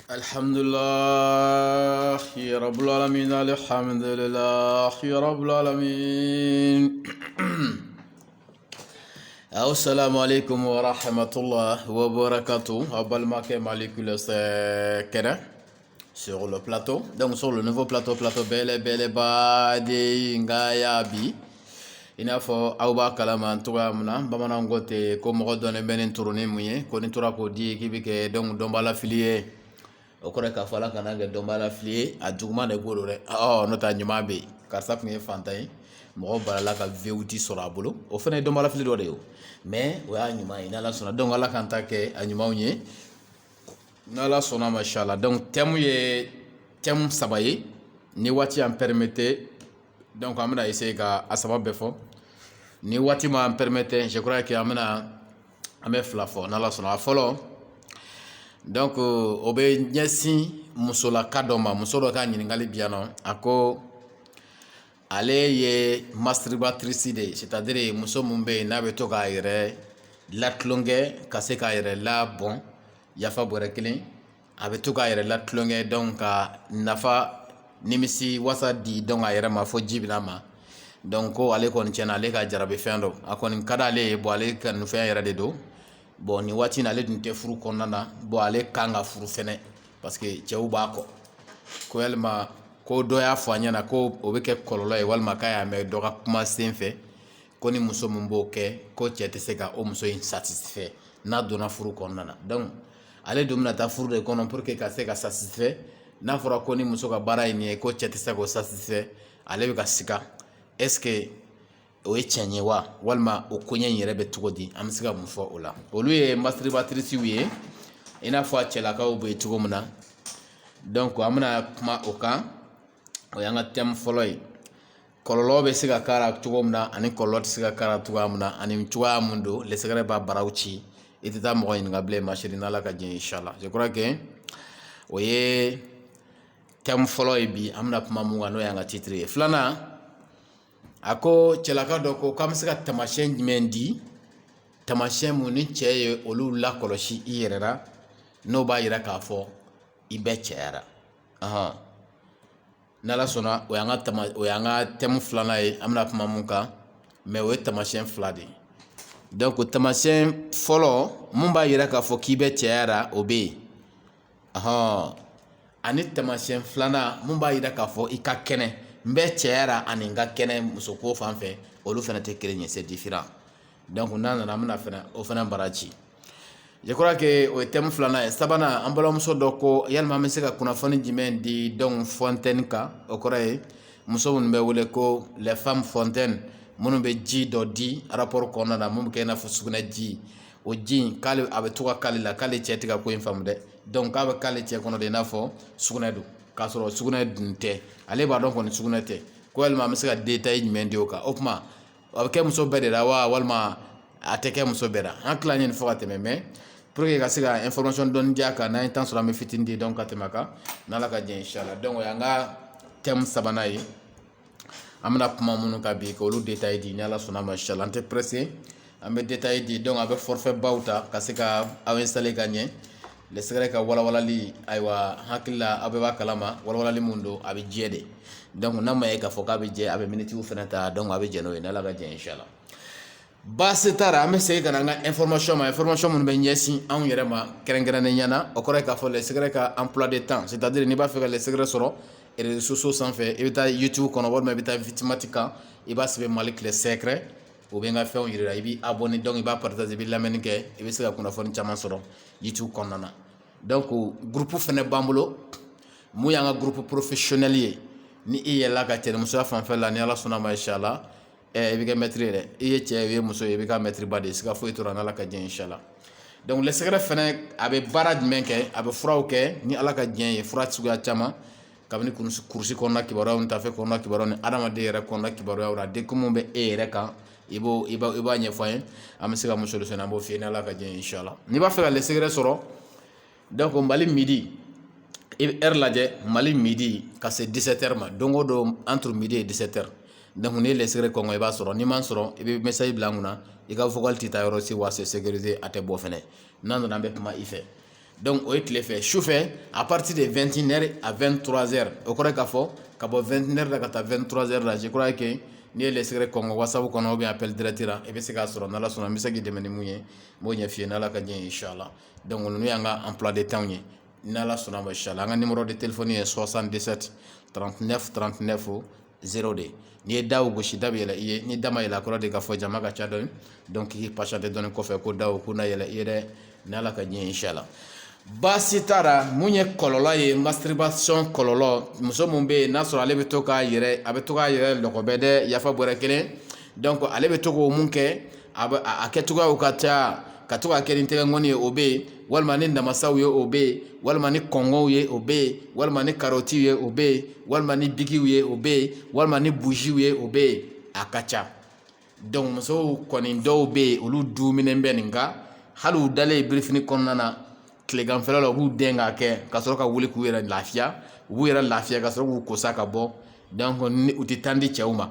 Alhamdulillah, Rabbil Alamin, Alhamdulillah, Rabbil Alamin. Assalamu alaikum wa rahmatullah wa barakatuh. Abalmake malikule kena sur le plateau. Donc sur le nouveau plateau bele badi ngayabi. Ina fo awba kalama ntuga muna bamana ngote ko mo donne benen tourner muye ko ni tura ko di kibike donc dombala filier o kore ka fala kana ga dombala filier a juguma ne goro re no ta nyuma be karsa kun ye fantai mo balala ka veuti sur la bolo o fene dombala filier do de mais o ya nyuma ina la sona donc ala kan ta ke a nyuma unye na la sona machallah donc thème sabaye ni wati en permettre donc amena essayer ka asaba befo ni wati ma permettre je crois que amena ame flafo na la sona folo donc obe nyasi musola kadoma musolo ka nyingali biano ako ale ye masturbatrice de c'est-à-dire muso mumbe na be to ka yere latlonge kase ka yere la bon yafa borekelen abe to ka yere latlonge donc nafa nimisi wasa di donc a yere ma fo jibina ma donc ko ale kon tiena ale ka jarabe fendo akon kada ale bo ale kan fe yere de do bon ni wati na ale dun te furu konnana bo ale kanga furu fene parce que cewu ba ko elma ko do ya fanya na ko o be ke kololo e walma kaya me do ka kuma senfe ko ni muso mumbo ke ko chete se ka o muso insatisfait na dona furu konnana donc ale dumna ta furu de konon pour que ka se ka satisfait na fura ko ni muso ka bara ni ko chete se ko satisfait ale be ka sika est-ce que o ye tiɲɛ wa walma o koɲɛ yɛrɛ bɛ cogo di an bɛ se ka mun fɔ o la olu ye masturbatrice ye i n'a fɔ a cɛlakaw bɛ cogo min na donc an bɛna kuma o kan o y'an ka thème fɔlɔ ye kɔlɔlɔ bɛ se ka k'a la cogo min na ani kɔlɔlɔ tɛ se ka k'a la cogoya min na ani cogoya mun don lɛsɛgɛrɛ b'a baraw ci i tɛ taa mɔgɔ ɲininka bilen masiri n'ala ka diɲɛ inchallah je crois que o ye thème fɔlɔ ye bi an bɛna kuma mun kan n'o y'an ka titre ye filanan ako cɛlaka dɔ ko k'an bɛ se ka tamasiyɛn jumɛn di tamasiyɛn mun ni cɛ ye olu lakɔlɔsi i yɛrɛ la n'o b'a yira k'a fɔ i bɛ cɛyara n'ala sɔnna o y'an ka thème filanan ye an bɛna kuma mun kan mais o ye tamasiyɛn fila de ye donc tamasiyɛn fɔlɔ mun b'a yira k'a fɔ k'i bɛ cɛyara o bɛ yen ani tamasiyɛn filanan mun b'a yira k'a fɔ i ka kɛnɛ n bɛ cɛyara ani n ka kɛnɛ musoko fan fɛ olu fana tɛ kelen ye c'est différent donc n'a nana an bɛna fana o fana bara ci je crois que o ye thème filanan ye sabanan an balimamuso dɔ ko yalima an bɛ se ka kunnafoni jumɛn di donc fontaine kan o kɔrɔ ye muso minnu bɛ wele ko les femmes fontaine minnu bɛ ji dɔ di rapport kɔnɔna na mun bɛ kɛ i n'a fɔ sugunɛ ji o ji in k'ale a bɛ to ka k'ale la k'ale cɛ tɛ ka ko in faamu dɛ donc k'a bɛ k'ale cɛ kɔnɔ de i n'a fɔ sugunɛ don k'a sɔrɔ sugunɛ dun tɛ ale b'a dɔn kɔni sugunɛ tɛ ko walima an bɛ se ka détail jumɛn di o kan o tuma a bɛ kɛ muso bɛɛ de la wa walima a tɛ kɛ muso bɛɛ la an tila ɲini fo ka tɛmɛ mais pour que ka se ka information dɔɔni di a kan n'an ye temps sɔrɔ an bɛ fitinin di donc ka tɛmɛ a kan n'ala ka diɲɛ inchallah donc o y'an ka thème sabanan ye an bɛna kuma minnu kan bi k'olu détail di ni ala sɔnna ma inchallah an tɛ pressé an bɛ détail di donc a bɛ forfait baw ta ka se ka aw installer ka ɲɛ lɛsɛgɛrɛ ka walawalali ayiwa hakili la aw bɛɛ b'a kalama walawalali mun don a bɛ jɛ de donc n'a ma ye k'a fɔ k'a bɛ jɛ a bɛ minitiw fana ta donc a bɛ jɛ n'o ye n'ala ka diɲɛ inchallah baasi t'a la an bɛ segin ka na an ka information minnu bɛ ɲɛsin anw yɛrɛ ma kɛrɛnkɛrɛnnenya la o kɔrɔ ye k'a fɔ lɛsɛgɛrɛ ka emploi de temps c'est-à-dire n'i b'a fɛ ka lɛsɛgɛrɛ sɔrɔ réseaux sociaux sanfɛ i bɛ taa YouTube kɔnɔ walima i bɛ taa Vitimati kan i b'a sɛbɛn Mali tile secret o bɛ n ka fɛnw yir'i la i b'i abonné donc i b'a partager i bɛ lamɛnni kɛ i bɛ se ka kunnafoni caman sɔrɔ YouTube kɔnɔna na donc groupe fɛnɛ b'an bolo mun y'an ka groupe professionnel ye ni i yɛlɛla ka cɛnimusoya fanfɛ la ni ala sɔnna ma inchallah i bɛ kɛ maître ye dɛ i ye cɛ i ye muso ye i bɛ kɛ maître ba de ye siga foyi tora n'ala ka diɲɛ inchallah donc lɛsɛgɛrɛ fɛnɛ a bɛ baara jumɛn kɛ a bɛ furaw kɛ ni ala ka diɲɛ ye fura suguya caman kabini kurusi kɔnɔna kibaruyaw ni tafe kɔnɔna kibaruyaw ni adamaden yɛrɛ kɔnɔna kibaruyaw la degun bɛ e yɛrɛ kan i b'a ɲɛfɔ an ye an bɛ se ka mun solution an b'o f'i ye ni ala ka diɲɛ inchallah n'i b'a fɛ ka lɛsɛgɛrɛ sɔrɔ donc Mali midi i bɛ heure lajɛ Mali midi ka se 17h ma don o don entre midi et 17h donc n'i ye lɛsɛgɛrɛ kɔngɔ i b'a sɔrɔ n'i m'a sɔrɔ i bɛ message bila an kunna i ka vocal tɛ taa yɔrɔ si wa c'est sécurisé a tɛ bɔ fɛnɛ n'a nana an bɛ kuma i fɛ donc o ye tile fɛ su fɛ à partir de 21h à 23h o kɔrɔ k'a fɔ ka bɔ 21h la ka taa 23h la je crois que n'i ye les secrets kɔngɔ whatsapp kɔnɔ ou bien appel direct la i bɛ se k'a sɔrɔ n'ala sɔnna n bɛ se k'i dɛmɛ ni mun ye n b'o ɲɛ f'i ye n'ala ka diɲɛ inchallah donc ninnu y'an ka emploi de temps ye n'ala sɔnna ma inchallah an ka numéro de téléphone ye 77 39 39 0 de n'i ye daw gosi da bɛ yɛlɛ i ye ni da ma yɛlɛ a kɔrɔ de k'a fɔ jama ka ca dɔɔni donc k'i patienter dɔɔni kɔfɛ ko daw k'u na yɛlɛ i ye dɛ n'ala ka diɲɛ inchallah baasi t'a la mun ye kɔlɔlɔ ye masturbation kɔlɔlɔ muso mun bɛ yen n'a sɔrɔ ale bɛ to k'a yɛrɛ a bɛ to k'a yɛrɛ lɔgɔbɛ dɛ yafa bɔrɛ kelen donc ale bɛ to k'o mun kɛ a kɛcogoyaw ka ca ka to k'a kɛ ni tɛgɛnkɔni ye o bɛ yen walima ni namasaw ye o bɛ yen walima ni kɔngɔw ye o bɛ yen walima ni karɔtiw ye o bɛ yen walima ni bigiw ye o bɛ yen walima ni buziw ye o bɛ yen a ka ca donc musow kɔni dɔw bɛ yen olu duminen bɛ nin kan hali u dalen birifini kɔnɔna na tileganfɛla la u b'u den k'a kɛ ka sɔrɔ ka wuli k'u yɛrɛ lafiya u b'u yɛrɛ lafiya ka sɔrɔ k'u kosa ka bɔ donc u tɛ tan di cɛw ma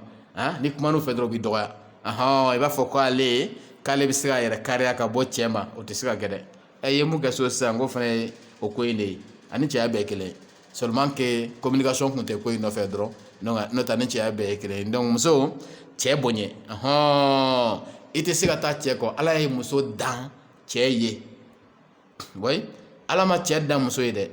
ni kuman'u fɛ dɔrɔn u bɛ dɔgɔya i b'a fɔ k'ale bɛ se k'a yɛrɛ kariya ka bɔ cɛ ma o tɛ se ka kɛ dɛ i ye mun kɛ so sisan ko fana ye o ko in de ye ani cɛya bɛɛ ye kelen seulement que communication tun tɛ ko in nɔfɛ dɔrɔn n'o tɛ ani cɛya bɛɛ ye kelen donc muso cɛ bonya i tɛ se ka taa cɛ kɔ ala ye muso dan cɛ ye oui ala ma cɛ dan muso ye dɛ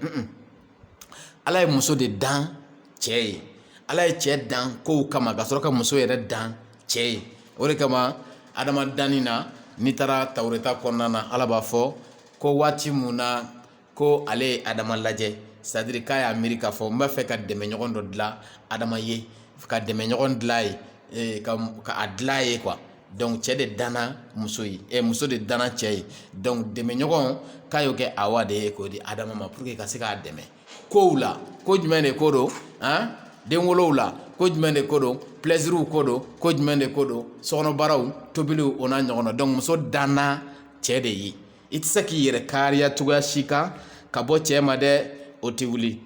ala ye muso de dan cɛ ye ala ye cɛ dan kow kama ka sɔrɔ ka muso yɛrɛ dan cɛ ye o de kama adama danni na n'i taara tawureta kɔnɔna na ala b'a fɔ ko waati mun na ko ale ye adama lajɛ c'est à dire k'a y'a miiri k'a fɔ n b'a fɛ ka dɛmɛɲɔgɔn dɔ dilan adama ye ka dɛmɛɲɔgɔn dilan ye ka a dilan ye quoi donc cɛ de danna muso ye muso de danna cɛ ye donc dɛmɛɲɔgɔn k'a y'o kɛ awa de ye k'o di adama ma pour que ka se k'a dɛmɛ kow la ko jumɛn de ko don denwolow la ko jumɛn de ko don plaisiriw ko don ko jumɛn de ko don sokɔnɔbaaraw tobiliw o n'a ɲɔgɔn na donc muso danna cɛ de ye i tɛ se k'i yɛrɛ kariya cogoya si kan ka bɔ cɛ ma dɛ o tɛ wuli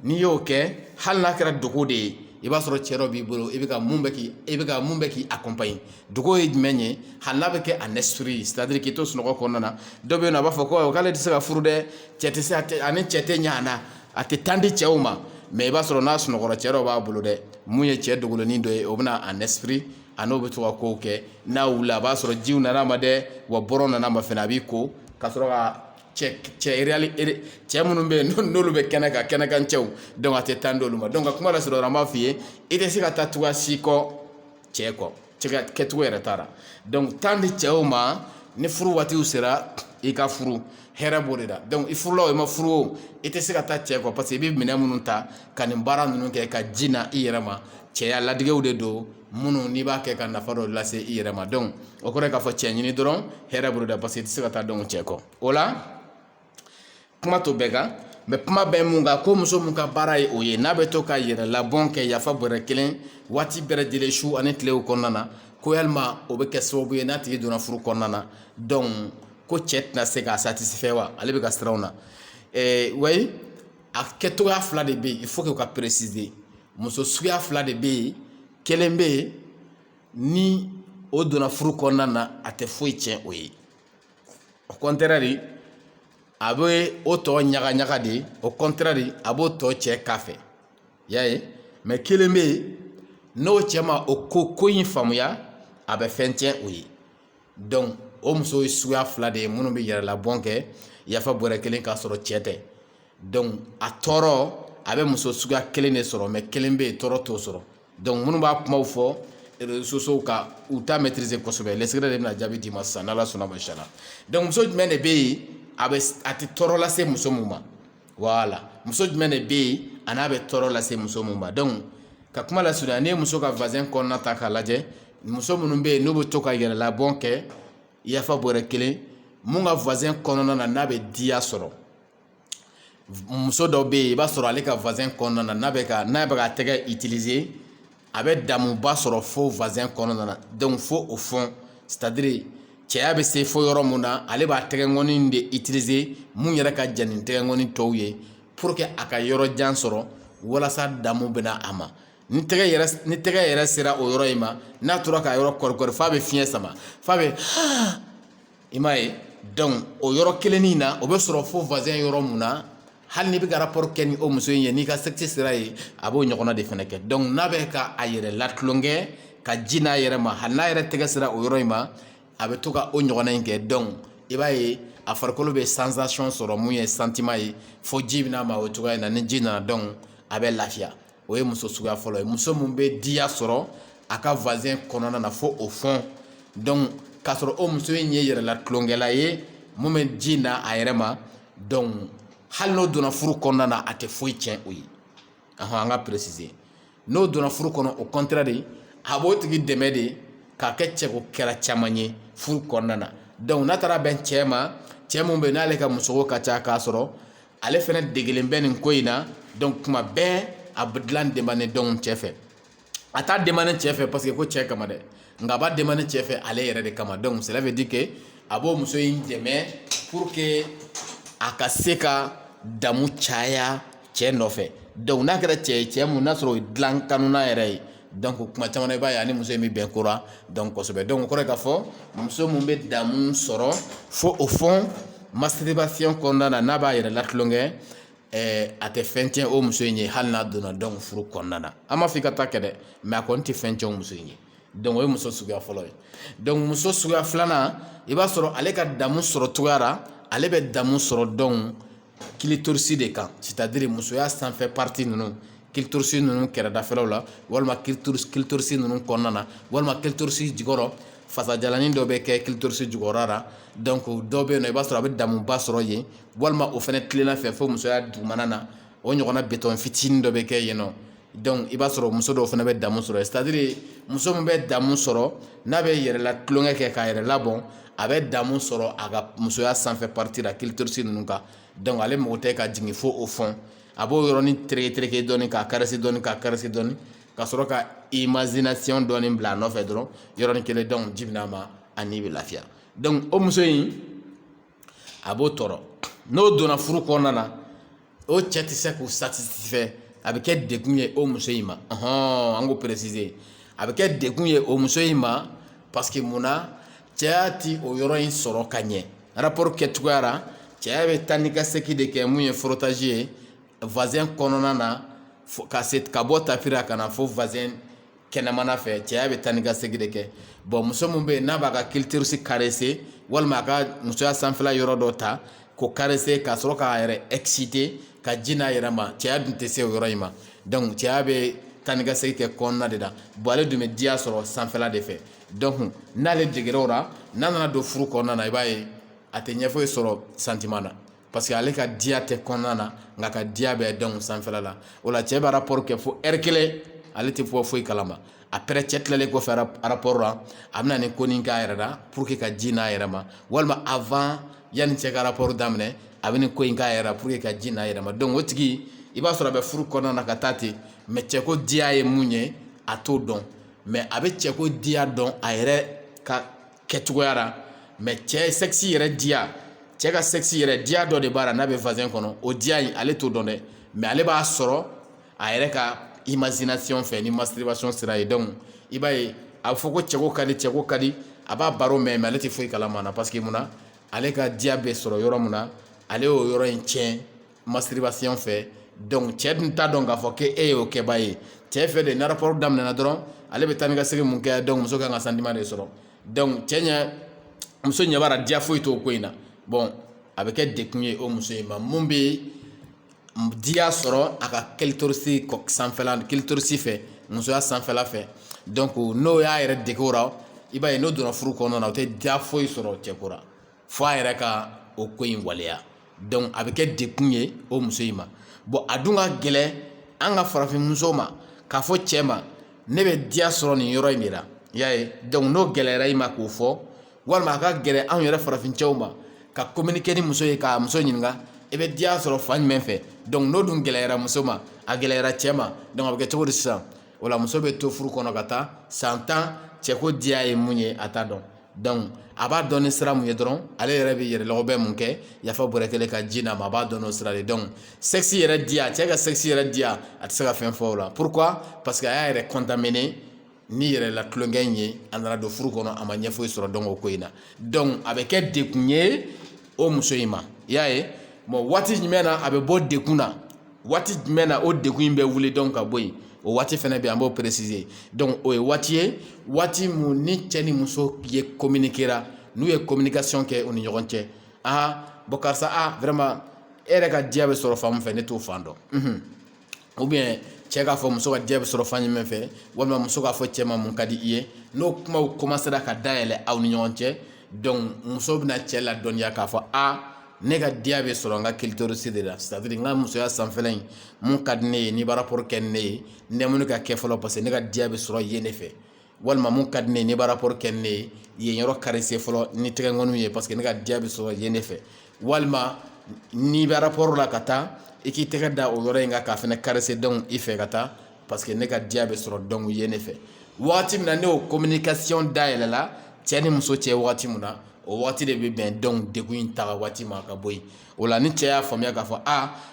n'i y'o kɛ hali n'a kɛra dogo de ye i b'a sɔrɔ cɛ dɔ b'i bolo i bɛ ka mun bɛ k'i accompagner dogo ye jumɛn ye hali n'a bɛ kɛ en esprit c'est à dire k'i to sunɔgɔ kɔnɔna na dɔ bɛ yen nɔ a b'a fɔ ko k'ale tɛ se ka furu dɛ cɛ tɛ se ani cɛ tɛ ɲɛ a la a tɛ tan di cɛw ma mais i b'a sɔrɔ n'a sunɔgɔra cɛ dɔ b'a bolo dɛ mun ye cɛ dogolonin dɔ ye o bɛna en esprit a n'o bɛ to ka kow kɛ n'a wulila a b'a sɔrɔ jiw nana ma dɛ wa bɔrɔ nana ma fɛnɛ a b'i ko ka sɔrɔ ka cɛ minnu bɛ yen n'olu bɛ kɛnɛ kan kɛnɛkan cɛw donc a tɛ tan d'olu ma donc a kuma la sɔrɔ an b'a f'i ye i tɛ se ka taa cogoya si kɔ cɛ kɔ kɛcogo yɛrɛ t'a la donc tan di cɛw ma ni furu waatiw sera i ka furu hɛrɛ b'o de la donc i furula o i ma furu o i tɛ se ka taa cɛ kɔ parce que i bɛ minɛn minnu ta ka nin baara ninnu kɛ ka ji na i yɛrɛ ma cɛya ladigew de don minnu n'i b'a kɛ ka nafa dɔ lase i yɛrɛ ma donc o kɔrɔ ye k'a fɔ cɛ ɲini dɔrɔn hɛrɛ b'o de la parce que i tɛ se ka taa donc cɛ kɔ o la kuma to bɛɛ kan mais kuma bɛ mun kan ko muso mun ka baara ye o ye n'a bɛ to ka yɛrɛ labɔn kɛ yafa bɔrɛ kelen waati bɛɛ lajɛlen su ani tilew kɔnɔna na ko yalima o bɛ kɛ sababu ye n'a tigi donna furu kɔnɔna na donc ko cɛ tɛna se k'a satisfait wa ale bɛ ka siran o na oui a kɛcogoya fila de bɛ yen il faut que ka préciser muso suguya fila de bɛ yen kelen bɛ yen ni o donna furu kɔnɔna na a tɛ foyi tiɲɛ o ye au contraire a bɛ o tɔ ɲaga ɲaga de au contraire a b'o tɔ cɛ k'a fɛ y'a ye mais kelen bɛ yen n'o cɛ ma o ko in faamuya a bɛ fɛn tiɲɛ o ye donc o muso ye suguya fila de ye minnu bɛ yɛrɛ labɔn kɛ yafa bɔrɛ kelen k'a sɔrɔ cɛ tɛ donc a tɔɔrɔ a bɛ muso suguya kelen de sɔrɔ mais kelen bɛ yen tɔɔrɔ t'o sɔrɔ donc minnu b'a kumaw fɔ réseaux sociaux kan u t'a maîtriser kosɛbɛ les secrets de bɛna jaabi d'i ma sisan n'ala sɔnna ma inchallah donc muso jumɛn de bɛ yen a tɛ tɔɔrɔ lase muso mun ma voilà muso jumɛn de bɛ yen a n'a bɛ tɔɔrɔ lase muso mun ma donc ka kuma la surunya n'i ye muso ka voisin kɔnɔna ta k'a lajɛ muso minnu bɛ yen n'u bɛ to ka yɛrɛ labɔn kɛ yafa bɔrɛ kelen mun ka voisin kɔnɔna na n'a bɛ diya sɔrɔ muso dɔ bɛ yen i b'a sɔrɔ ale ka voisin kɔnɔna na n'a bɛ ka tɛgɛ utiliser a bɛ damuba sɔrɔ fo voisin kɔnɔna na donc fo o fond c'est à dire cɛya bɛ se fo yɔrɔ mun na ale b'a tɛgɛnkɔni de utiliser mun yɛrɛ ka jan ni tɛgɛnkɔni tɔw ye pour que a ka yɔrɔ jan sɔrɔ walasa damu bɛna a ma ni tɛgɛ yɛrɛ sera o yɔrɔ in ma n'a tora ka yɔrɔ kɔrikɔri f'a bɛ fiɲɛ sama f'a bɛ i m'a ye donc o yɔrɔ kelen na o bɛ sɔrɔ fo voisin yɔrɔ mun na hali ni bɛ ka rapport kɛ ni o muso in ye n'i ka sexe sera ye a b'o ɲɔgɔnna de fɛnɛ kɛ donc n'a bɛ ka a yɛrɛ latulon ka ji n'a yɛrɛ ma hali n'a yɛrɛ tɛgɛ sera o yɔrɔ in ma a bɛ to ka o ɲɔgɔnna in kɛ donc i b'a ye a farikolo bɛ sensation sɔrɔ mun ye sentiment ye fo ji bɛna ma o cogoya in na ni ji nana donc a bɛ lafiya o ye muso suguya fɔlɔ ye muso mun bɛ diya sɔrɔ a ka voisin kɔnɔna na fo au fond donc k'a sɔrɔ o muso in ye yɛrɛ latulongɛla ye mun bɛ ji na a yɛrɛ ma donc hali n'o donna furu kɔnɔna na a tɛ foyi tiɲɛ o ye an ka préciser n'o donna furu kɔnɔ au contraire de a b'o tigi dɛmɛ de k'a kɛ cɛko kɛra caman ye furu kɔnɔna na donc n'a taara bɛn cɛ ma cɛ mun bɛ yen n'ale ka musoko ka ca k'a sɔrɔ ale fɛnɛ degelen bɛ nin ko in na donc tuma bɛɛ a bɛ dilan demandé donc cɛ fɛ a t'a demandé cɛ fɛ parce que ko cɛ kama dɛ nka a b'a demandé cɛ fɛ ale yɛrɛ de kama donc cela veut dire que a b'o muso in dɛmɛ pour que a ka se ka damu caya cɛ nɔfɛ donc n'a kɛra cɛ ye cɛ mun n'a sɔrɔ o ye dilan kanuna yɛrɛ ye donc kuma caman na i b'a ye ani muso in bɛ bɛn ko la donc kosɛbɛ donc o kɔrɔ ye k'a fɔ muso mun bɛ damu sɔrɔ fo au fond masturbation kɔnɔna na n'a b'a yɛrɛ latulonkɛ a tɛ fɛn tiɲɛ o muso in ye hali n'a donna donc furu kɔnɔna na an m'a fɔ i ka taa kɛ dɛ mais a kɔni tɛ fɛn tiɲɛ o muso in ye donc o ye muso suguya fɔlɔ ye donc muso suguya filanan i b'a sɔrɔ ale ka damu sɔrɔ cogoya la ale bɛ damu sɔrɔ donc clitoris de kan c'est-à-dire musoya sanfɛ partie ninnu clitoris ninnu kɛrɛdafɛlaw la walima clitoris ninnu kɔnɔna na walima clitoris jukɔrɔ fasajalani dɔ bɛ kɛ clitoris jukɔrɔ la donc dɔw bɛ yen nɔ i b'a sɔrɔ a bɛ damuba sɔrɔ yen walima o fɛnɛ tilenna fɛ fo musoya dugumana na o ɲɔgɔnna bitɔn fitinin dɔ bɛ kɛ yen nɔ donc i b'a sɔrɔ muso dɔw fɛnɛ bɛ damu sɔrɔ c'est-à-dire muso min bɛ damu sɔrɔ n'a bɛ yɛrɛ la tulonkɛ kɛ k'a yɛrɛ labɔn a bɛ damu sɔrɔ a ka musoya sanfɛ partie la clitoris ninnu kan donc ale mago tɛ ka jigin fo au fond a b'o yɔrɔnin tereke dɔɔni k'a caresse dɔɔni k'a caresse dɔɔni ka sɔrɔ ka imagination dɔɔni bila a nɔfɛ dɔrɔn yɔrɔnin kelen donc ji bɛna ma a ni bɛ lafiya donc o muso in a b'o tɔɔrɔ n'o donna furu kɔnɔna na o cɛ tɛ se k'o satisfait a bɛ kɛ degun ye o muso in ma an k'o préciser a bɛ kɛ degun ye o muso in ma parce que mun na cɛya ti o yɔrɔ in sɔrɔ ka ɲɛ rapport kɛcogoya la cɛya bɛ taa ni ka segin de kɛ mun ye frottage ye voisin kɔnɔna na ka bɔ tapis la ka na fo voisin kɛnɛmana fɛ cɛya bɛ taa ni ka segin de kɛ bon muso min bɛ yen n'a b'a ka clitoris caresser walima a ka musoya sanfɛla yɔrɔ dɔ ta k'o caresser ka sɔrɔ k'a yɛrɛ exciter ka ji n'a yɛrɛ ma cɛya dun tɛ se o yɔrɔ in ma donc cɛya bɛ taa ni ka segin kɛ kɔnɔna de la bon ale dun bɛ diya sɔrɔ sanfɛla de fɛ donc n'ale degera o la n'a nana don furu kɔnɔna na i b'a ye a tɛ ɲɛ foyi sɔrɔ sentiment na parce que ale ka diya tɛ kɔnɔna na nka ka diya bɛ donc sanfɛla la o la cɛ bɛ rapport kɛ fo heure kelen ale tɛ bɔ foyi kalama après cɛ tilalen kɔfɛ rapport la a bɛna ni ko nin k'a yɛrɛ la pour que ka ji n'a yɛrɛ ma walima avant yanni cɛ ka rapport daminɛ a bɛ nin ko in k'a yɛrɛ la pour que ka ji n'a yɛrɛ ma donc o tigi i b'a sɔrɔ a bɛ furu kɔnɔna na ka taa ten mais cɛko diya ye mun ye a t'o dɔn mais a bɛ cɛko diya dɔn a yɛrɛ ka kɛcogoya la mais cɛ sexe yɛrɛ diya cɛ ka sexe yɛrɛ diya dɔ de b'a la n'a bɛ voisin kɔnɔ o diya in ale t'o dɔn dɛ mais ale b'a sɔrɔ a yɛrɛ ka imagination fɛ ni masturbation sira ye donc i b'a ye a bɛ fɔ ko cɛko ka di a b'a baro mɛn mais ale tɛ foyi kalama na parce que mun na ale ka diya bɛ sɔrɔ yɔrɔ mun na ale y'o yɔrɔ in tiɲɛ masturbation fɛ donc cɛ dun t'a dɔn k'a fɔ k'e y'o kɛba ye cɛ fɛ de ni rapport daminɛna dɔrɔn ale bɛ taa ni ka segin mun kɛ donc muso kan ka sentiment de sɔrɔ donc cɛ ɲɛ muso ɲɛ b'a la diya foyi t'o ko in na bon a bɛ kɛ dekun ye o muso in ma mun bɛ diya sɔrɔ a ka clitoris sanfɛla clitoris fɛ musoya sanfɛla fɛ donc n'o y'a yɛrɛ dege o la i b'a ye n'o donna furu kɔnɔna na o tɛ diya foyi sɔrɔ cɛko la fo a yɛrɛ ka o ko in waleya donc a bɛ kɛ dekun ye o muso in ma bon a dun ka gɛlɛn an ka farafin muso ma k'a fɔ cɛ ma ne bɛ diya sɔrɔ nin yɔrɔ in de la i y'a ye donc n'o gɛlɛyara i ma k'o fɔ walima a ka gɛlɛn anw yɛrɛ farafin cɛw ma ka communiquer ni muso ye k'a muso ɲininka i bɛ diya sɔrɔ fan jumɛn fɛ donc n'o dun gɛlɛyara muso ma a gɛlɛyara cɛ ma donc a bɛ kɛ cogo di sisan o la muso bɛ to furu kɔnɔ ka taa san 10 cɛko diya ye mun ye a t'a dɔn donc a b'a dɔn ni sira mun ye dɔrɔn ale yɛrɛ bɛ yɛrɛlɔgɔ bɛ mun kɛ yafa bɔrɛ kelen ka ji n'a ma a b'a dɔn n'o sira de donc sexe yɛrɛ diya cɛ ka sexe yɛrɛ diya a tɛ se ka fɛn fɔ o la pourquoi parce que a y'a yɛrɛ contaminé ni yɛrɛ la tulonkɛ ye a nana don furu kɔnɔ a ma ɲɛ foyi sɔrɔ donc o ko in na donc a bɛ kɛ dekun ye o muso in ma i y'a ye bon waati jumɛn na a bɛ bɔ dekun na waati jumɛn na o dekun in bɛ wuli donc ka bɔ yen o waati fɛnɛ bɛ yen an b'o préciser donc o ye waati ye waati mun ni cɛ ni muso ye communiquera n'u ye communication kɛ u ni ɲɔgɔn cɛ bon karisa vraiment e yɛrɛ ka diya bɛ sɔrɔ fan min fɛ ne t'o fan dɔn ou bien cɛ k'a fɔ muso ka diya bɛ sɔrɔ fan jumɛn fɛ walima muso k'a fɔ cɛ ma mun ka di i ye n'o kumaw commencera ka dayɛlɛ aw ni ɲɔgɔn cɛ donc muso bɛna cɛ ladɔnniya k'a fɔ ne ka diya bɛ sɔrɔ n ka clitoris de la c'est à dire n ka musoya sanfɛla in mun ka di ne ye n'i b'a rapport kɛ ni ne ye nɛmuni ka kɛ fɔlɔ parce que ne ka diya bɛ sɔrɔ yen de fɛ walima mun ka di ne ye n'i b'a rapport kɛ ni ne ye yen yɔrɔ caressé fɔlɔ ni tɛgɛnkɔniw ye parce que ne ka diya bɛ sɔrɔ yen de fɛ walima n'i bɛ rapport la ka taa i k'i tɛgɛ da o yɔrɔ in kan k'a fɛnɛ caressé donc i fɛ ka taa parce que ne ka diya bɛ sɔrɔ donc yen de fɛ wagati min na ne o communication dayɛlɛla cɛ ni muso cɛ wagati min na o waati de bɛ bɛn donc dekun in taga waati ma ka bɔ yen o la ni cɛ y'a faamuya k'a fɔ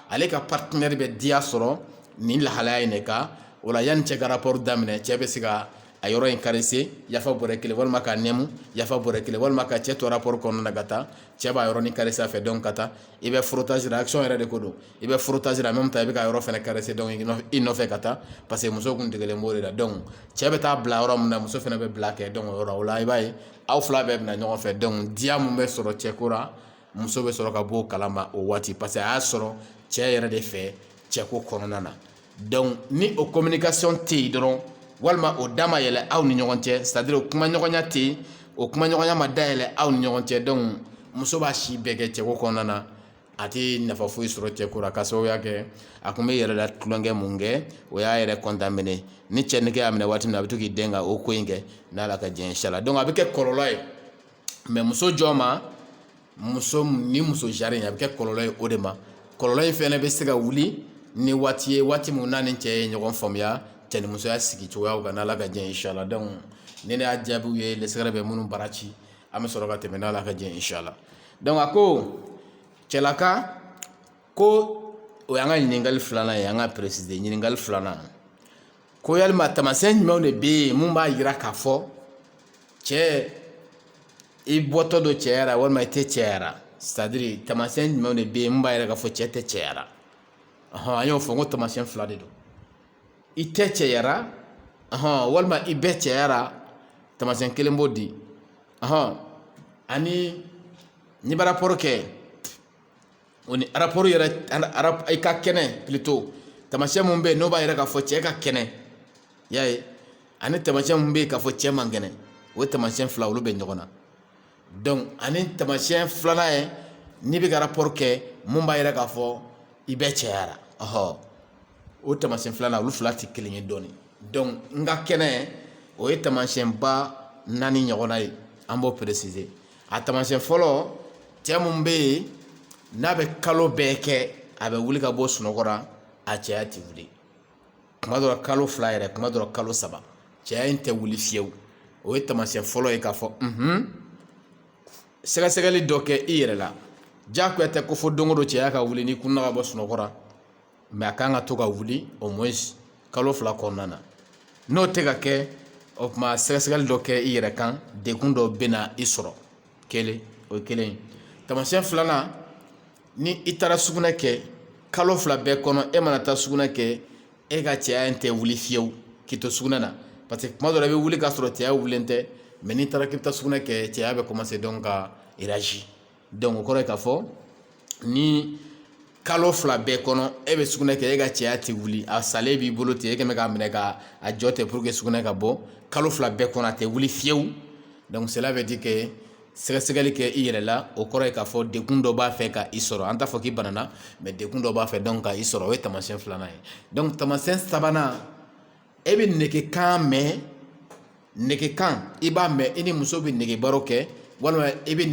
ale ka partenaire bɛ diya sɔrɔ nin lahalaya in de kan o la yanni cɛ ka rapport daminɛ cɛ bɛ se ka a yɔrɔ in caressé yafa bɔrɛ kelen walima k'a nɛmu yafa bɔrɛ kelen walima ka cɛ to rapport kɔnɔna na ka taa cɛ b'a yɔrɔnin caressé a fɛ donc ka taa i bɛ frottage la action yɛrɛ de ko don i bɛ frottage la en même temps i bɛ ka yɔrɔ fɛnɛ caressé donc i nɔfɛ ka taa parce que muso kun degelen b'o de la donc cɛ bɛ taa bila yɔrɔ min na muso fɛnɛ bɛ bila kɛ donc o yɔrɔ o la i b'a ye aw fila bɛɛ bɛna ɲɔgɔn fɛ donc diya mun bɛ sɔrɔ cɛko la muso bɛ sɔrɔ ka bɔ o kalama o waati parce que a y'a sɔrɔ cɛ yɛrɛ de fɛ cɛko kɔnɔna na donc ni o communication tɛ yen dɔrɔn walima o da ma yɛlɛ aw ni ɲɔgɔn cɛ c'est à dire o kuma ɲɔgɔnya tɛ yen o kuma ɲɔgɔnya ma dayɛlɛ aw ni ɲɔgɔn cɛ donc muso b'a si bɛɛ kɛ cɛko kɔnɔna na a tɛ nafa foyi sɔrɔ cɛko la k'a sababuya kɛ a kun bɛ yɛrɛ la tulonkɛ mun kɛ o y'a yɛrɛ contaminer ni cɛ ni kɛ y'a minɛ waati min na a bɛ to k'i den ka o ko in kɛ n'Ala ka diɲɛ inchallah donc a bɛ kɛ kɔlɔlɔ ye mais muso jɔ ma ni muso jari a bɛ kɛ kɔlɔlɔ ye o de ma kɔlɔlɔ in fɛnɛ bɛ se ka wuli ni waati ye waati mun n'a ni cɛ ye ɲɔgɔn faamuya cɛ ni musoya sigi cogoyaw kan n'Ala ka diɲɛ inchallah donc ni ne y'a jaabiw ye lesɛgɛrɛ bɛ minnu bara ci an bɛ sɔrɔ ka tɛmɛ n'Ala ka diɲɛ inchallah donc a ko cɛlaka ko o y'an ka ɲininkali filanan ye an ka préciser ɲininkali filanan ko yalima taamasiyɛn jumɛnw de bɛ yen mun b'a yira k'a fɔ cɛ i bɔtɔ don cɛya la walima i tɛ cɛya la c'est à dire taamasiyɛn jumɛnw de bɛ yen mun b'a yira k'a fɔ cɛ tɛ cɛya la an y'o fɔ n ko taamasiyɛn fila de don i tɛ cɛyara walima i bɛ cɛyara taamasiyɛn kelen b'o di ani n'i bɛ rapport kɛ o ni rapport yɛrɛ i ka kɛnɛ plutôt taamasiyɛn mun bɛ yen n'o b'a yira k'a fɔ cɛ ka kɛnɛ y'a ye ani taamasiyɛn mun bɛ yen k'a fɔ cɛ man kɛnɛ o ye taamasiyɛn fila olu bɛ ɲɔgɔn na donc ani taamasiyɛn filanan ye n'i bɛ ka rapport kɛ mun b'a yira k'a fɔ i bɛ cɛyara o taamasiyɛn filanan olu fila tɛ kelen ye dɔɔni donc n ka kɛnɛ o ye taamasiyɛnba 4 ɲɔgɔnna ye an b'o préciser a taamasiyɛn fɔlɔ cɛ mun bɛ yen n'a bɛ kalo bɛɛ kɛ a bɛ wuli ka bɔ sunɔgɔ la a cɛya tɛ wuli kuma dɔ la kalo 2 yɛrɛ kuma dɔ la kalo 3 cɛya in tɛ wuli fiyewu o ye taamasiyɛn fɔlɔ ye k'a fɔ sɛgɛsɛgɛli dɔ kɛ i yɛrɛ la diyagoya tɛ ko fo don o don cɛya ka wuli n'i kunna ka bɔ sunɔgɔ la mais a kan ka to ka wuli au moins kalo 2 kɔnɔna na n'o tɛ ka kɛ o tuma sɛgɛsɛgɛli dɔ kɛ i yɛrɛ kan dekun dɔ bɛ na i sɔrɔ kelen o ye kelen ye taamasiyɛn filanan ni i taara sugunɛ kɛ kalo 2 bɛɛ kɔnɔ e mana taa sugunɛ kɛ e ka cɛya in tɛ wuli fiyewu k'i to sugunɛ na parce que kuma dɔ la i bɛ wuli k'a sɔrɔ cɛya wulilen tɛ mais n'i taara k'i bɛ taa sugunɛ kɛ cɛya bɛ commencer donc ka réagir donc o kɔrɔ ye k'a fɔ ni kalo 2 bɛɛ kɔnɔ e bɛ sugunɛ kɛ e ka cɛya tɛ wuli a salen b'i bolo ten e kɛmɛ k'a minɛ ka a jɔ ten pour que sugunɛ ka bɔ kalo 2 bɛɛ kɔnɔ a tɛ wuli fiyewu donc cela veut dire que sɛgɛsɛgɛli kɛ i yɛrɛ la o kɔrɔ ye k'a fɔ dekun dɔ b'a fɛ ka i sɔrɔ an t'a fɔ k'i banana mais dekun dɔ b'a fɛ donc ka i sɔrɔ o ye taamasiyɛn filanan ye donc taamasiyɛn sabanan e bɛ negekan mɛn negekan i b'a mɛn i ni muso bɛ nege baro kɛ walima i bɛ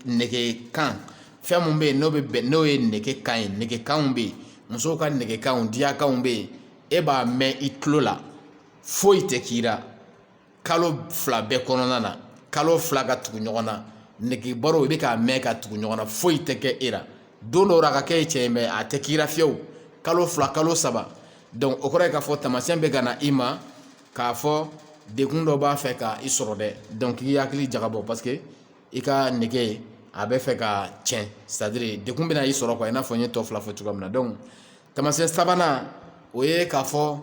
negekan fɛn mun bɛ yen n'o ye negekan ye negekanw bɛ yen musow ka negekanw diyakanw bɛ yen e b'a mɛn i tulo la foyi tɛ k'i la kalo 2 bɛɛ kɔnɔna na kalo 2 ka tugu ɲɔgɔn na nege baro i bɛ k'a mɛn ka tugu ɲɔgɔn na foyi tɛ kɛ e la don dɔw la a ka kɛ cɛ ye mais a tɛ k'i la fiyewu kalo 2 kalo 3 donc o kɔrɔ ye k'a fɔ taamasiyɛn bɛ ka na i ma k'a fɔ dekun dɔ b'a fɛ ka i sɔrɔ dɛ donc i hakili jagabɔ parce que i ka nege a bɛ fɛ ka tiɲɛ c'est à dire dekun bɛna i sɔrɔ quoi i n'a fɔ n ye tɔ fila fɔ cogoya min na donc taamasiyɛn sabanan o ye k'a fɔ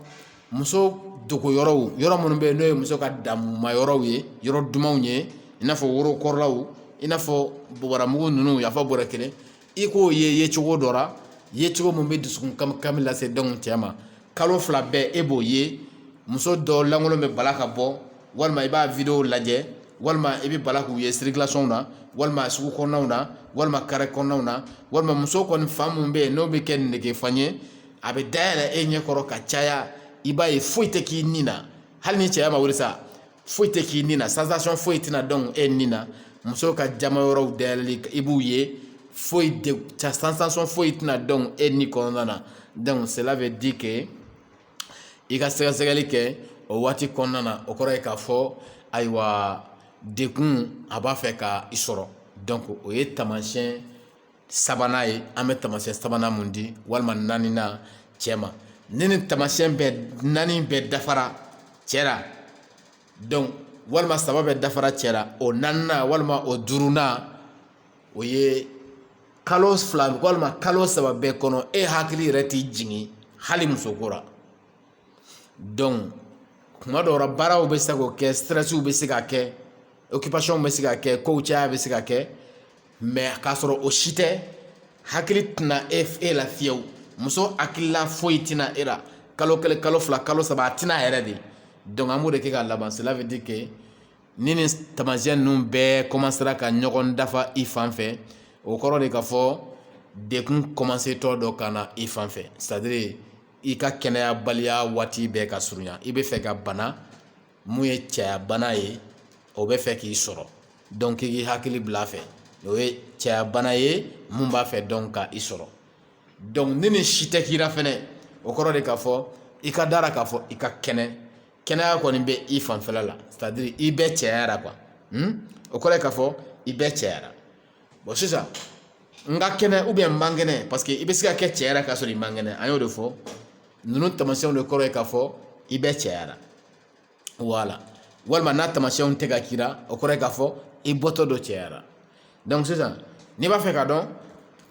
muso dogo yɔrɔw yɔrɔ minnu bɛ yen n'o ye muso ka damuma yɔrɔw ye yɔrɔ dumanw ye i n'a fɔ worokɔrɔlaw i n'a fɔ bobaramugu ninnu yafa bɔrɛ kelen i k'o ye cogo dɔ la ye cogo min bɛ dusukun kami lase donc cɛ ma kalo fila bɛɛ e b'o ye muso dɔ lankolon bɛ bala ka bɔ walima i b'a video lajɛ walima i bɛ bala k'u ye circulation na walima sugu kɔnɔnaw na walima carré kɔnɔnaw na walima muso kɔni fan mun bɛ yen n'o bɛ kɛ negefan ye a bɛ dayɛlɛ e ɲɛkɔrɔ ka caya i b'a ye foyi tɛ k'i nin na hali ni cɛya ma wuli sa foyi tɛ k'i nin na sensation foyi tɛna dɔn e nin na muso ka jama yɔrɔw dayɛlɛli i b'u ye foyi de sensation foyi tɛna dɔn e ni kɔnɔna na donc cela veut dire que i ka sɛgɛsɛgɛli kɛ o waati kɔnɔna na o kɔrɔ ye k'a fɔ ayiwa dekun a b'a fɛ ka i sɔrɔ donc o ye taamasiyɛn sabanan ye an bɛ taamasiyɛn sabanan mun di walima naaninan cɛ ma ni nin taamasiyɛn bɛɛ naani bɛɛ dafara cɛ la donc walima saba bɛɛ dafara cɛ la o naaninan walima o duurunan o ye kalo fila walima kalo saba bɛɛ kɔnɔ e hakili yɛrɛ t'i jigin hali musoko la donc kuma dɔw la baaraw bɛ se k'o kɛ stressiw bɛ se ka kɛ occupation bɛ se ka kɛ kow caya bɛ se ka kɛ mais k'a sɔrɔ o si tɛ hakili tɛna e la fiyewu muso hakilila foyi tɛna e la kalo kelen kalo fila kalo saba a tɛna yɛrɛ de donc an b'o de kɛ ka laban cela veut dire que ni nin taamasiyɛn ninnu bɛɛ commencera ka ɲɔgɔn dafa i fan fɛ o kɔrɔ de ka fɔ dekun commencé tɔ dɔ ka na i fan fɛ c'est à dire i ka kɛnɛyabaliya waati bɛɛ ka surunya i bɛ fɛ ka bana mun ye cɛya bana ye o bɛ fɛ k'i sɔrɔ donc i k'i hakili bila a fɛ o ye cɛya bana ye mun b'a fɛ donc ka i sɔrɔ donc ni nin si tɛ k'i la fɛnɛ o kɔrɔ de ka fɔ i ka dara k'a fɔ i ka kɛnɛya kɔni bɛ i fanfɛla la c'est à dire i bɛ cɛyara quoi o kɔrɔ ye k'a fɔ i bɛ cɛyara bon sisan n ka kɛnɛ ou bien n man kɛnɛ parce que i bɛ se ka kɛ cɛyara k'a sɔrɔ i man kɛnɛ an y'o de fɔ ninnu taamasiyɛnw de kɔrɔ ye k'a fɔ i bɛ cɛyara voilà walima n'a taamasiyɛnw tɛ ka k'i la o kɔrɔ ye k'a fɔ i bɔtɔ dɔ cɛyara donc sisan n'i b'a fɛ ka dɔn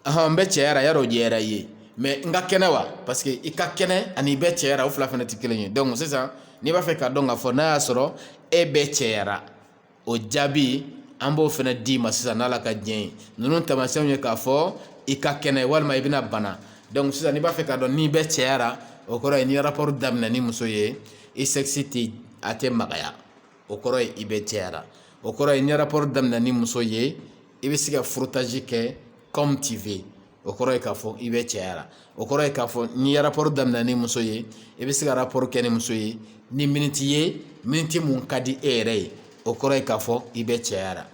n bɛ cɛyara yarɔ o jɛyara i ye mais n ka kɛnɛ wa parce que i ka kɛnɛ ani i bɛ cɛyara o fila fana tɛ kelen ye donc sisan n'i b'a fɛ ka dɔn k'a fɔ n'a y'a sɔrɔ e bɛ cɛyara o jaabi an b'o fana d'i ma sisan n'Ala ka diɲɛ ye ninnu taamasiyɛnw ye k'a fɔ i ka kɛnɛ walima i bɛna bana donc sisan n'i b'a fɛ ka dɔn n'i bɛ cɛyara o kɔrɔ ye n'i rapport daminɛ ni muso ye i sexe a tɛ magaya o kɔrɔ ye i bɛ cɛyara o kɔrɔ ye n'i rapport daminɛ ni muso ye i bɛ se ka frottage kɛ comme tu veux o kɔrɔ ye k'a fɔ i bɛ cɛyara o kɔrɔ ye k'a fɔ n'i rapport daminɛ ni muso ye i bɛ se ka rapport kɛ ni muso ye ni minute ye minute mun ka di e yɛrɛ ye o kɔrɔ ye k'a fɔ i bɛ cɛyara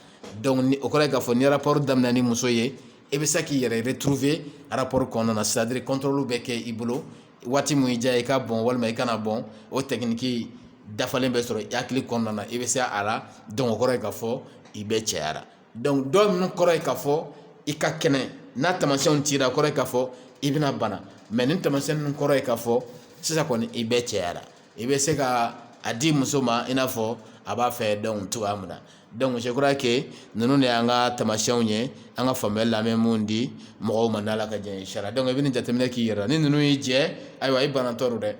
donc o kɔrɔ ye k'a fɔ ni rapport daminɛ ni muso ye i bɛ se k'i yɛrɛ retrouver rapport kɔnɔna na c'est à dire contrôle bɛ kɛ i bolo waati mun i diya i ka bɔn walima i kana bɔn o technique dafalen bɛ sɔrɔ i hakili kɔnɔna na i bɛ se a la donc o kɔrɔ ye k'a fɔ i bɛ cɛyara donc dɔ ninnu kɔrɔ ye k'a fɔ i ka kɛnɛ n'a taamasiyɛnw tira o kɔrɔ ye k'a fɔ i bɛna bana mais nin taamasiyɛn ninnu kɔrɔ ye k'a fɔ sisan kɔni i bɛ cɛyara i bɛ se ka a di muso ma i n'a fɔ a b'a fɛ donc cogoya min na donc je crois que ninnu de y'an ka taamasiyɛnw ye an ka faamuyali la an bɛ mun di mɔgɔw ma n'Ala ka diɲɛ ye inchallah donc i bɛ nin jateminɛ k'i yɛrɛ la ni ninnu y'i jɛ ayiwa i banatɔ don dɛ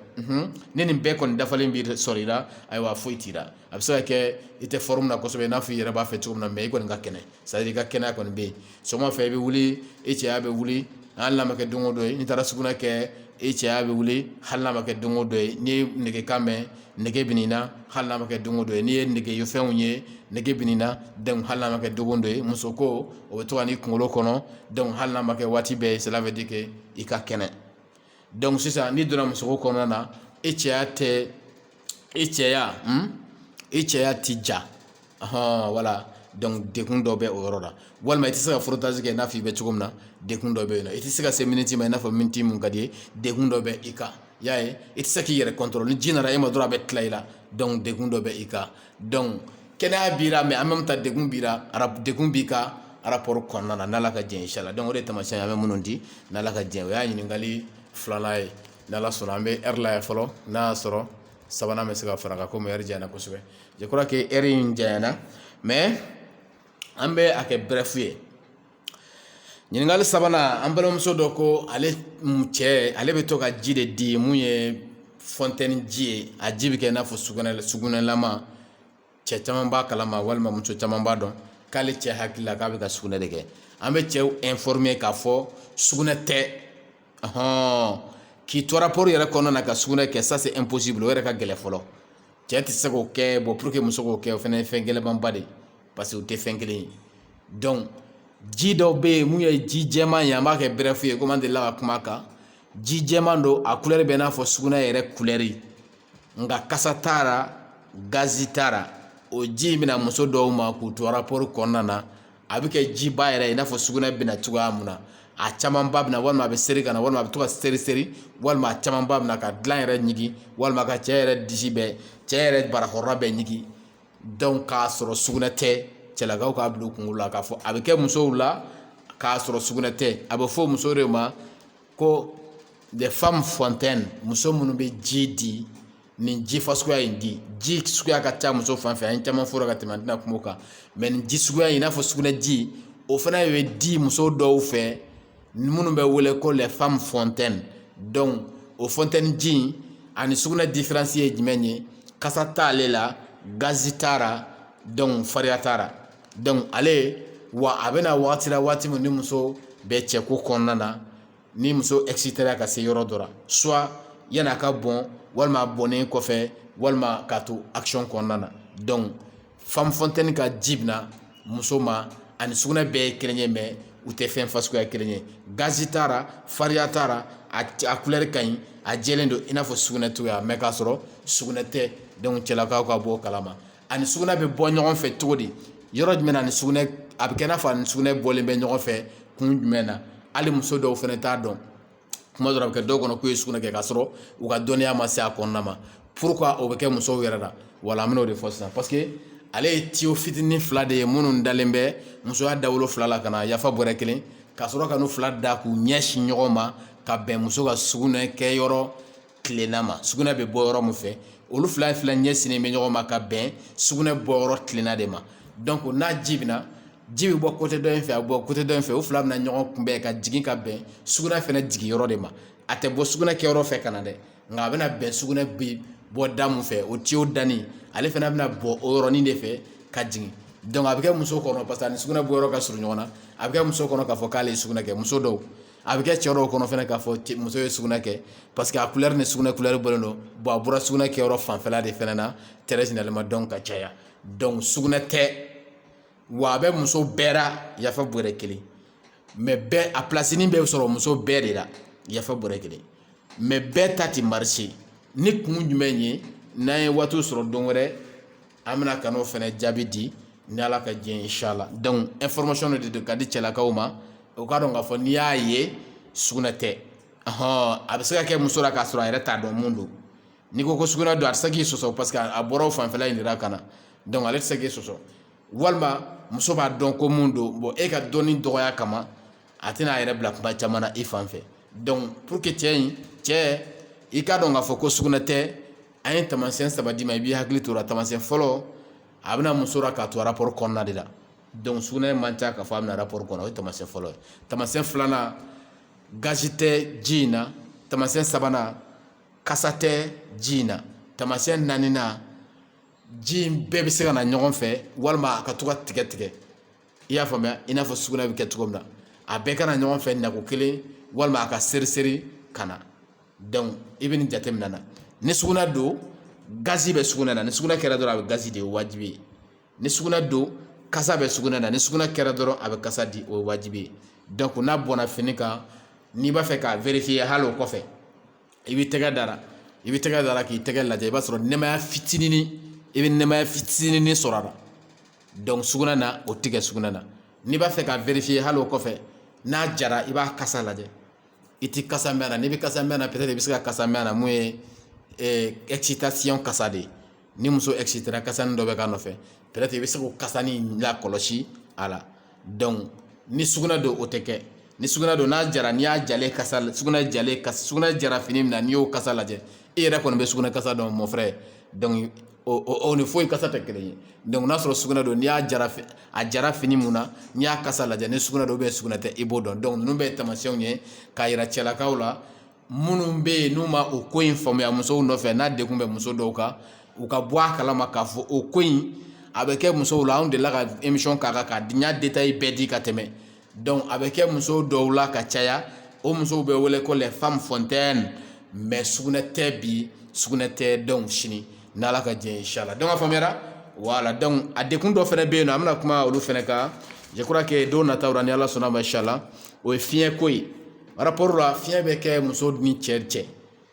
ni nin bɛɛ kɔni dafalen b'i sɔrɔ i la ayiwa foyi t'i la a bɛ se ka kɛ i tɛ forme na kosɛbɛ i n'a fɔ i yɛrɛ b'a fɛ cogo min na mais i kɔni ka kɛnɛ c'est à dire i ka kɛnɛya kɔni bɛ yen sɔgɔma fɛ i bɛ wuli i cɛya bɛ wuli hali n'a ma kɛ don o don ye n'i taara sugunɛ kɛ i cɛya bɛ wuli hali n'a ma kɛ don o don ye n'i ye negekan mɛn nege bɛ nin na hali n'a ma kɛ don o don ye n'i ye nege fɛnw ye nege bɛ nin na donc hali n'a ma kɛ don o don ye muso ko o bɛ to ka n'i kunkolo kɔnɔ donc hali n'a ma kɛ waati bɛɛ ye cela veut dire que i ka kɛnɛ donc sisan n'i donna musoko kɔnɔna na i cɛya ti ja voilà donc dekun dɔ bɛ o yɔrɔ la walima i tɛ se ka frottage kɛ i n'a fɔ i bɛ cogo min na dekun dɔ bɛ yen nɔ i tɛ se ka se minute ma i n'a fɔ minute mun ka di ye dekun dɔ bɛ i kan i y'a ye i tɛ se k'i yɛrɛ contrôle ni ji nana e ma dɔrɔn a bɛ tila i la donc dekun dɔ bɛ i kan donc kɛnɛya b'i la mais en même temps dekun b'i kan rapport kɔnɔna na n'Ala ka diɲɛ ye inchallah donc o de ye taamasiyɛn an bɛ minnu di n'Ala ka diɲɛ o y'a ɲininkali filanan ye n'Ala sɔnna an bɛ heure la yan fɔlɔ n'a y'a sɔrɔ sabanan bɛ se ka fara kan komi ɛri janyana kosɛbɛ je crois que ɛri in janyana mais an bɛ a kɛ bref ye ɲininkali sabanan an balimamuso dɔ ko ale cɛ ale bɛ to ka ji de di mun ye fontaine ji ye a ji bɛ kɛ i n'a fɔ sugunɛlama cɛ caman b'a kalama walima muso caman b'a dɔn k'ale cɛ hakili la k'a bɛ ka sugunɛ de kɛ an bɛ cɛw informer k'a fɔ sugunɛ tɛ k'i to rapport yɛrɛ kɔnɔna na ka sugunɛ kɛ ça c'est impossible o yɛrɛ ka gɛlɛn fɔlɔ cɛ tɛ se k'o kɛ bon pour que muso k'o kɛ o fana ye fɛn gɛlɛnmanba de parce que o tɛ fɛn kelen ye donc ji dɔw bɛ yen mun ye ji jɛman ye an b'a kɛ bref ye komi an delila ka kuma a kan ji jɛman don a couleur bɛ i n'a fɔ sugunɛ yɛrɛ couleur nka kasa t'a la gazi t'a la o ji bɛna muso dɔw ma k'u to rapport kɔnɔna na a bɛ kɛ jiba yɛrɛ i n'a fɔ sugunɛ bɛna cogoya mun na a camanba bɛna walima a bɛ seri ka na walima a bɛ to ka seri walima a camanba bɛna ka dilan yɛrɛ ɲigi walima ka cɛ yɛrɛ disi bɛɛ cɛ yɛrɛ barakɔrɔla bɛɛ ɲigi donc k'a sɔrɔ sugunɛ tɛ cɛlakaw k'a bila u kunkolo la k'a fɔ a bɛ kɛ musow la k'a sɔrɔ sugunɛ tɛ a bɛ fɔ muso de ma ko des femmes fontaines muso minnu bɛ ji di nin ji fasuguya in di ji suguya ka ca muso fan fɛ an ye caman fɔra ka tɛmɛ an tɛna kuma o kan mais nin ji suguya in i n'a fɔ sugunɛ ji o fana bɛ di muso dɔw fɛ minnu bɛ wele ko les femmes fontaines donc o fontaine ji ani sugunɛ différence ye jumɛn ye kasa t'ale la gazi t'a la donc fariya t'a la donc ale wa a bɛna wagati la waati min ni muso bɛ cɛko kɔnɔna na ni muso excitera ka se yɔrɔ dɔ la soit yan'a ka bɔn walima a bɔnnen kɔfɛ walima k'a to action kɔnɔna na donc femme fontaine ka ji bɛna muso ma ani sugunɛ bɛɛ ye kelen ye mais u tɛ fɛn fasuguya kelen ye gazi t'a la fariya t'a la a couleur ka ɲi a jɛlen don i n'a fɔ sugunɛ cogoya mais k'a sɔrɔ sugunɛ tɛ donc cɛlakaw ka bɔ o kalama ani sugunɛ bɛ bɔ ɲɔgɔn fɛ cogo di yɔrɔ jumɛn na ni sugunɛ a bɛ kɛ i n'a fɔ ani sugunɛ bɔlen bɛ ɲɔgɔn fɛ kun jumɛn na hali muso dɔw fana t'a dɔn kuma dɔ la a bɛ kɛ dɔw kɔnɔ k'u ye sugunɛ kɛ k'a sɔrɔ u ka dɔnniya ma se a kɔnɔna ma pourquoi o bɛ kɛ musow yɛrɛ la wala an bɛn'o de fɔ sisan parce que ale ye tiyo fitinin fila de ye minnu dalen bɛ musoya dawolo fila la ka na yafa bɔrɛ kelen ka sɔrɔ ka n'u fila da k'u ɲɛsin ɲɔgɔn ma ka bɛn muso ka sugunɛ kɛ yɔrɔ tilenna ma sugunɛ bɛ bɔ yɔrɔ min fɛ olu fila ɲɛsinnen bɛ ɲɔgɔn ma ka bɛn sugunɛ bɔ yɔrɔ tilenna de ma donc n'a ji bɛna ji bɛ bɔ côté dɔ in fɛ a bɛ bɔ côté dɔ in fɛ o fila bɛna ɲɔgɔn kunbɛn ka jigin ka bɛn sugunɛ fana jigin yɔrɔ de ma a tɛ bɔ sugunɛ kɛ yɔrɔ fɛ ka na dɛ nka a bɛna bɛn sugunɛ bɛ bɔ da mun fɛ o tiyo danni ale fana bɛna bɔ o yɔrɔnin de fɛ ka jigin donc a bɛ kɛ muso kɔnɔ parce que ani sugunɛ bɔ yɔrɔ ka surun ɲɔgɔn na a bɛ kɛ muso kɔnɔ k'a fɔ k'ale ye sugunɛ kɛ muso dɔw a bɛ kɛ cɛ dɔw kɔnɔ fana k'a fɔ muso ye sugunɛ kɛ parce que a couleur ni sugunɛ couleur bɔlen don bon a bɔra sugunɛ kɛ yɔrɔ fanfɛla de fana na très généralement donc ka caya donc sugunɛ tɛ wa a bɛ muso bɛɛ la yafa bɔrɛ kelen mais bɛɛ a pilasinin bɛ sɔrɔ muso bɛɛ de la yafa bɔrɛ kelen mais bɛɛ ta tɛ marché ni kun jumɛn ye n'an ye waati sɔrɔ don wɛrɛ an bɛna ka n'o fana jaabi di ni ala ka diɲɛ inshallah donc information de don ka di cɛlakaw ma o ka dɔn k'a fɔ n'i y'a ye sugunɛ tɛ a bɛ se ka kɛ muso la k'a sɔrɔ a yɛrɛ t'a dɔn mun don n'i ko ko sugunɛ don a tɛ se k'i sɔsɔ parce que a bɔra o fanfɛla in de la ka na donc ale tɛ se k'i sɔsɔ walima muso b'a dɔn ko mun don bon e ka dɔnni dɔgɔya kama a tɛna a yɛrɛ bila kuma caman na i fan fɛ donc pour que cɛ i k'a dɔn k'a fɔ ko sugunɛ tɛ an ye taamasiyɛn saba d'i ma i b'i hakili to o la taamasiyɛn fɔlɔ a bɛna muso la k'a to rapport kɔnɔna de la donc sugunɛ man ca k'a fɔ a bɛna rapport kɔnɔ o ye taamasiyɛn fɔlɔ ye taamasiyɛn filanan gazi tɛ ji in na taamasiyɛn sabanan kasa tɛ ji in na taamasiyɛn naaninan ji in bɛɛ bɛ se ka na ɲɔgɔn fɛ walima a ka to ka tigɛ tigɛ i y'a faamuya i n'a fɔ sugunɛ bɛ kɛ cogo min na a bɛɛ ka na ɲɔgɔn fɛ nako kelen walima a ka seri ka na donc i bɛ nin jateminɛ na ni sugunɛ don gazi bɛ sugunɛ na ni sugunɛ kɛra dɔrɔn a bɛ gazi di o ye wajibi ye ni sugunɛ don kasa bɛ sugunɛ na ni sugunɛ kɛra dɔrɔn a bɛ kasa di o ye wajibi ye donc n'a bɔnna fini kan n'i b'a fɛ k'a vérifier hali o kɔfɛ i b'i tɛgɛ da la k'i tɛgɛ lajɛ i b'a sɔrɔ nɛmaya fitinin i bɛ nɛmaya fitinin sɔrɔ a la donc sugunɛ na o tɛ kɛ sugunɛ na n'i b'a fɛ k'a vérifier hali o kɔfɛ n'a jara i b'a kasa lajɛ i tɛ kasa mɛn a la n'i bɛ kasa mɛn a la peut-être i bɛ se ka kasa mɛn a la mun ye excitation kasa de ye ni muso excitera kasanin dɔ bɛ k'a nɔfɛ peut-être i bɛ se k'o kasanin lakɔlɔsi a la donc ni sugunɛ don o tɛ kɛ ni suguna do n'a jara n'i y'a jalen kasa suguna jalen kasa suguna jara fini min na n'i y'o kasa lajɛ e yɛrɛ kɔni bɛ suguna kasa dɔn mon frère donc o ni foyi kasa tɛ kelen ye donc n'a sɔrɔ suguna do n'i y'a jara fini mun na n'i y'a kasa lajɛ ni suguna do suguna tɛ i b'o dɔn donc ninnu bɛ taamasiyɛnw ye k'a yira cɛlakaw la minnu bɛ yen n'u ma o ko in faamuya musow nɔfɛ n'a degun bɛ muso dɔw kan u ka bɔ a kalama k'a fɔ o ko in a bɛ kɛ musow la anw delila ka émission k'a kan k'a diɲɛ détail bɛɛ di ka tɛmɛ donc a bɛ kɛ musow dɔw la ka caya o musow bɛ wele ko les femmes fontaines mais sugunɛ tɛ bi sugunɛ tɛ donc sini n'ala ka jɛ inchallah donc a faamuyara voilà donc a degun dɔ fɛnɛ bɛ yen nɔ an bɛna kuma olu fɛnɛ kan je crois que don nataw la ni ala sɔnna ma inchallah o ye fiɲɛ ko ye rapport la fiɲɛ bɛ kɛ muso ni cɛ cɛ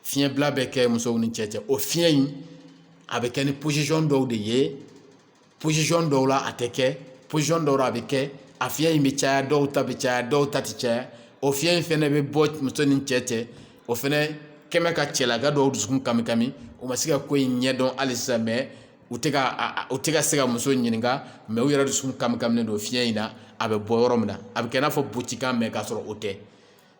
fiɲɛ bila bɛ kɛ musow ni cɛ cɛ o fiɲɛ in a bɛ kɛ ni position dɔw de ye position dɔw la a tɛ kɛ position dɔw la a bɛ kɛ a fiɲɛ in bɛ caya dɔw ta bɛ caya dɔw ta tɛ caya o fiɲɛ in fɛnɛ bɛ bɔ muso ni cɛ cɛ o fɛnɛ kɛmɛ ka cɛlaka dɔw dusukun kami kami o ma se ka ko in ɲɛdɔn hali sisan mais u tɛ ka se ka muso ɲininka mais u yɛrɛ dusukun kami kaminen don fiɲɛ in na a bɛ bɔ yɔrɔ min na a bɛ kɛ i n'a fɔ bocikan mais k'a sɔrɔ o tɛ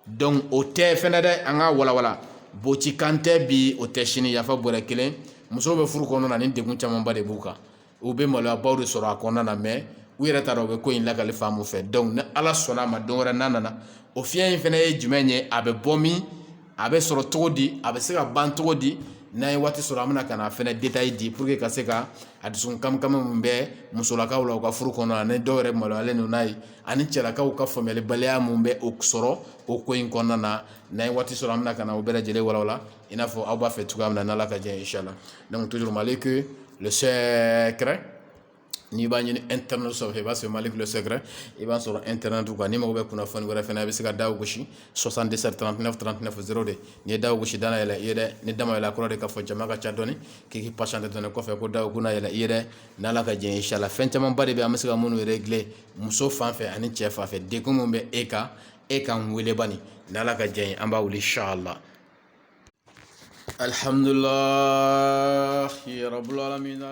donc o tɛ fɛnɛ dɛ an ka walawala bocikan tɛ bi o tɛ sini yafa bɔrɛ kelen musow bɛ furu kɔnɔna na ni degun camanba de b'u kan u bɛ maloyabaw de sɔrɔ a kɔnɔna na mais u yɛrɛ t'a dɔn u bɛ ko in lakali faamu fɛ donc ni ala sɔnna a ma don wɛrɛ n'a nana o fiɲɛ in fɛnɛ ye jumɛn ye a bɛ bɔ min a bɛ sɔrɔ cogo di a bɛ se ka ban cogo di n'an ye waati sɔrɔ an bɛna ka na fɛnɛ détail di pour que ka se ka a dusukun kamikami min bɛ musolakaw la u ka furu kɔnɔna na ni dɔw yɛrɛ maloyalen don n'a ye ani cɛlakaw ka faamuyalibaliya min bɛ o sɔrɔ o ko in kɔnɔna na n'an ye waati sɔrɔ an bɛna ka na o bɛɛ lajɛlen walawala i n'a fɔ aw b'a fɛ cogoya min na n'ala ka jɛ inchallah donc toujours Malik le secret n'i b'a ɲini internet sanfɛ i b'a sɔrɔ Malik le secret i b'a sɔrɔ internet kan ni mago bɛ kunnafoni wɛrɛ fɛnɛ i bɛ se ka daw gosi 77 39 39 0 de n'i ye daw gosi dana yɛlɛ i ye dɛ ni dama yɛlɛ kɔrɔ de k'a fɔ jama ka ca dɔɔni k'i k'i patienter dɔɔni kɔfɛ ko daw kuna yɛlɛ i ye dɛ n'ala ka jɛ inchallah fɛn camanba de bɛ an bɛ se ka minnu régler muso fan fɛ ani cɛ fan fɛ degun min bɛ e kan wele bani n'ala ka jɛ an b'a wuli inchallah alhamdulillah rabbil alamin